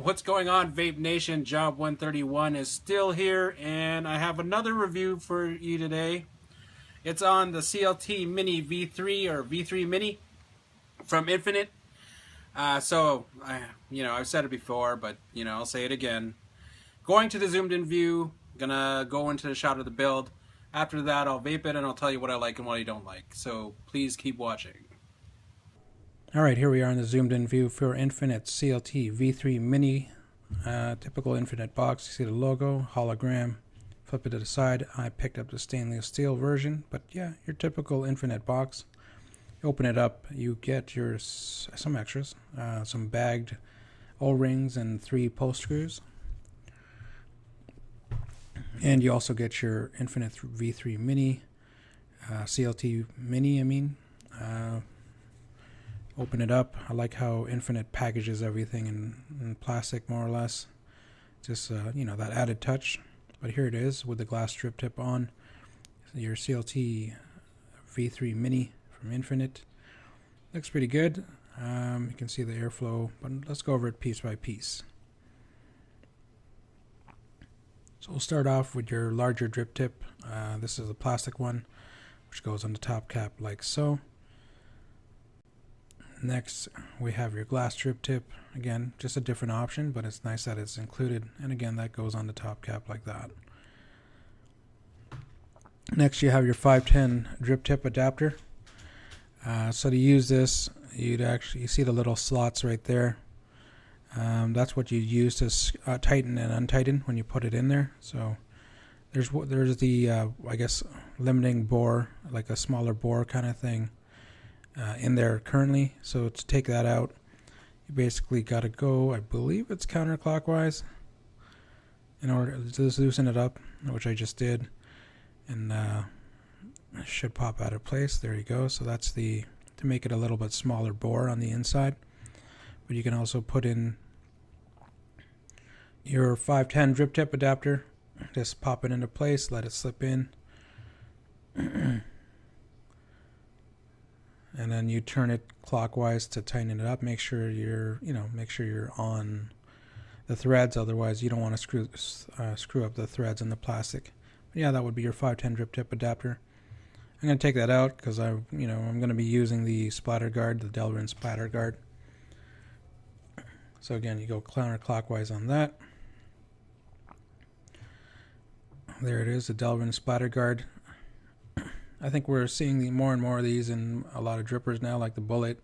What's going on, Vape Nation? Job 131 is still here, and I have another review for you today. It's on the CLT Mini V3 or V3 Mini from Infinite. I've said it before, but I'll say it again. Going to the zoomed-in view, gonna go into the shot of the build. After that, I'll vape it and I'll tell you what I like and what I don't like. So please keep watching. Alright, here we are in the zoomed-in view for Infinite CLT V3 Mini. Typical Infinite box. You see the logo, hologram. Flip it to the side. I picked up the stainless steel version, but yeah, your typical Infinite box. You open it up, you get some extras, some bagged O-rings and 3 post screws. And you also get your Infinite V3 Mini, CLT Mini, Open it up. I like how Infinite packages everything in plastic, more or less. Just, that added touch. But here it is with the glass strip tip on. Your CLT V3 Mini from Infinite. Looks pretty good. You can see the airflow, but let's go over it piece by piece. So we'll start off with your larger drip tip. This is a plastic one, which goes on the top cap like so. Next, we have your glass drip tip. Again, just a different option, but it's nice that it's included. And again, that goes on the top cap like that. Next, you have your 510 drip tip adapter. So to use this, you see the little slots right there. That's what you use to tighten and untighten when you put it in there. So there's the limiting bore, like a smaller bore kind of thing. In there currently, so to take that out, you basically got to go, I believe it's counterclockwise, in order to loosen it up, which I just did, and it should pop out of place. There you go. So that's to make it a little bit smaller bore on the inside. But you can also put in your 510 drip tip adapter, just pop it into place, let it slip in. And then you turn it clockwise to tighten it up. Make sure you're on the threads. Otherwise, you don't want to screw up the threads in the plastic. But yeah, that would be your 510 drip tip adapter. I'm going to take that out because I'm going to be using the splatter guard, the Delrin splatter guard. So again, you go counterclockwise on that. There it is, the Delrin splatter guard. I think we're seeing more and more of these in a lot of drippers now, like the Bullet,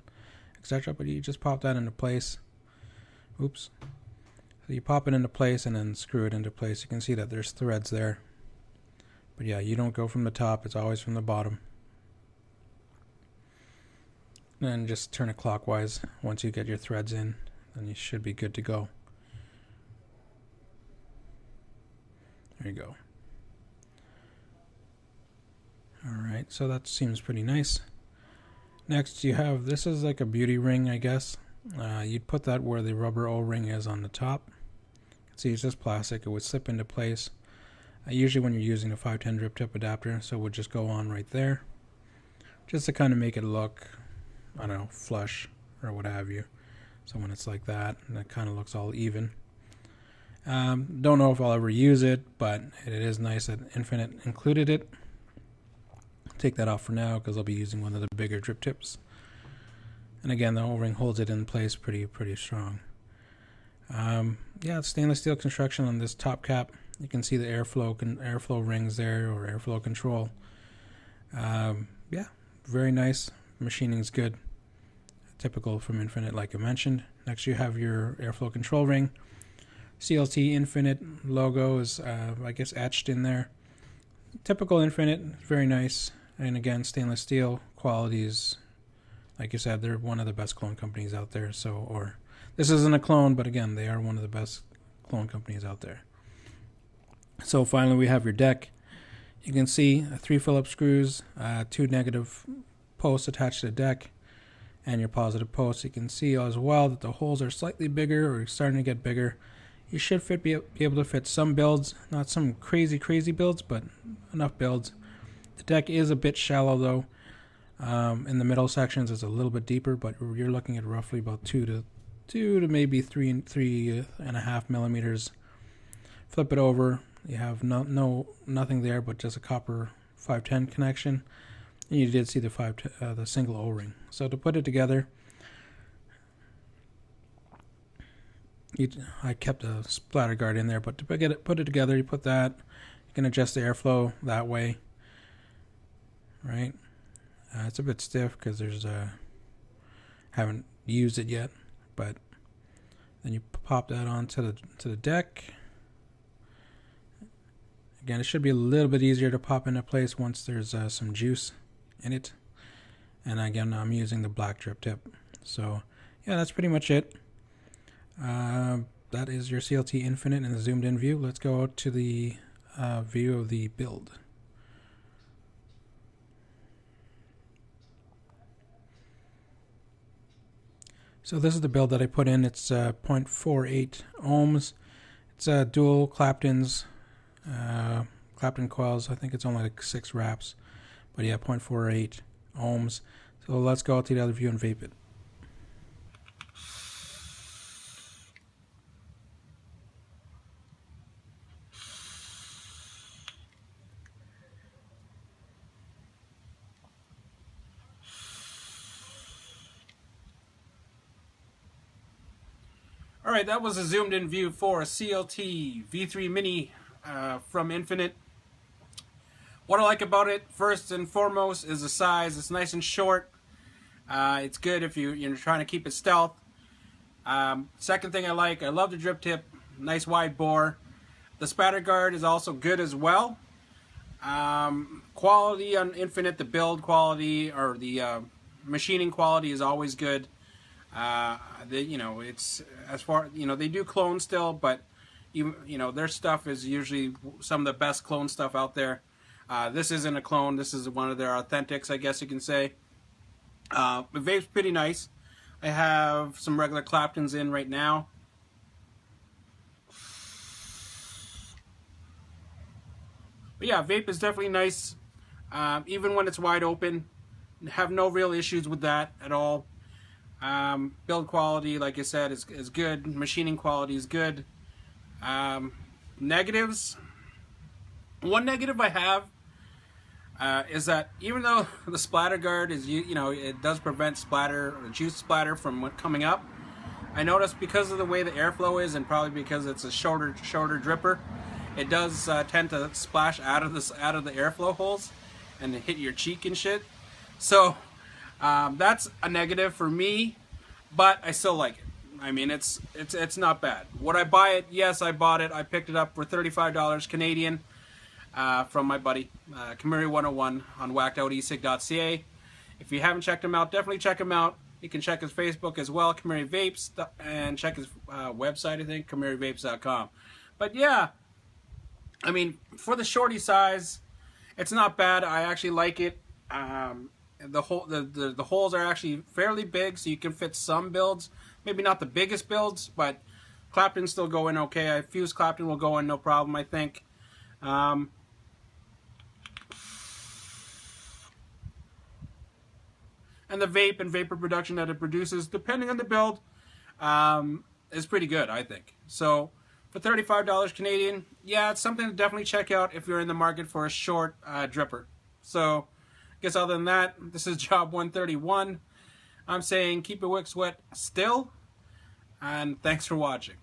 etc. But you just pop that into place. Oops. So you pop it into place and then screw it into place. You can see that there's threads there. But yeah, you don't go from the top. It's always from the bottom. And just turn it clockwise. Once you get your threads in, then you should be good to go. There you go. Alright, so that seems pretty nice. Next you have, this is like a beauty ring, I guess. You'd put that where the rubber O-ring is on the top. See, it's just plastic. It would slip into place. Usually when you're using a 510 drip tip adapter, so it would just go on right there. Just to kind of make it look, I don't know, flush or what have you. So when it's like that, and it kind of looks all even. Don't know if I'll ever use it, but it is nice that Infinite included it. Take that off for now because I'll be using one of the bigger drip tips. And again, the O-ring holds it in place pretty strong. Yeah, it's stainless steel construction on this top cap. You can see the airflow rings there, or airflow control. Yeah, very nice. Machining's good. Typical from Infinite, like I mentioned. Next, you have your airflow control ring. CLT Infinite logo is, etched in there. Typical Infinite, very nice. And again, stainless steel qualities. Like you said, they're one of the best clone companies out there. This isn't a clone, but again, they are one of the best clone companies out there. So finally, we have your deck. You can see 3 Phillips screws, 2 negative posts attached to the deck, and your positive posts. You can see as well that the holes are slightly bigger, or starting to get bigger. You should be able to fit some builds, not some crazy builds, but enough builds. The deck is a bit shallow though. In the middle sections it's a little bit deeper, but you're looking at roughly about 2 to 2 to maybe 3.5 millimeters. Flip it over. You have nothing there but just a copper 510 connection, and you did see the single O-ring. So to put it together, I kept a splatter guard in there, but to put it together, you put that. You can adjust the airflow that way, right? It's a bit stiff because there's haven't used it yet, but then you pop that onto the deck. Again, it should be a little bit easier to pop into place once there's some juice in it. And again, I'm using the black drip tip. So yeah, that's pretty much it. That is your CLT Infinite in the zoomed in view. Let's go out to the view of the build. So this is the build that I put in. It's 0.48 ohms. It's dual Clapton coils. I think it's only like 6 wraps, but yeah, 0.48 ohms. So let's go out to the other view and vape it. Alright, that was a zoomed in view for a CLT V3 Mini from Infinite. What I like about it, first and foremost, is the size. It's nice and short. It's good if you're trying to keep it stealth. Second thing I love the drip tip. Nice wide bore. The spatter guard is also good as well. Quality on Infinite, the build quality or the machining quality is always good. It's as far they do clone still, but their stuff is usually some of the best clone stuff out there. This isn't a clone. This is one of their authentics, I guess you can say. The vape's pretty nice. I have some regular Claptons in right now. But yeah, vape is definitely nice. Even when it's wide open, have no real issues with that at all. Build quality, like I said, is good. Machining quality is good. Negatives. One negative I have is that even though the splatter guard is, it does prevent splatter or juice splatter from coming up, I noticed because of the way the airflow is, and probably because it's a shorter dripper, it does tend to splash out of the airflow holes and hit your cheek and shit. So that's a negative for me, but I still like it. I mean, it's not bad. Would I buy it? Yes, I bought it. I picked it up for $35 Canadian from my buddy Kamuri101 on whackedoutesig.ca. If you haven't checked him out, definitely check him out. You can check his Facebook as well, Kamuri Vapes, and check his website, I think, KamuriVapes.com. But yeah, I mean, for the shorty size, it's not bad. I actually like it. The holes are actually fairly big, so you can fit some builds. Maybe not the biggest builds, but Clapton still go in okay. Fused Clapton will go in no problem, I think. And the vape and vapor production that it produces, depending on the build, is pretty good, I think. So for $35 Canadian, yeah, it's something to definitely check out if you're in the market for a short dripper. So I guess other than that, this is Job 131. I'm saying keep your wicks wet still, and thanks for watching.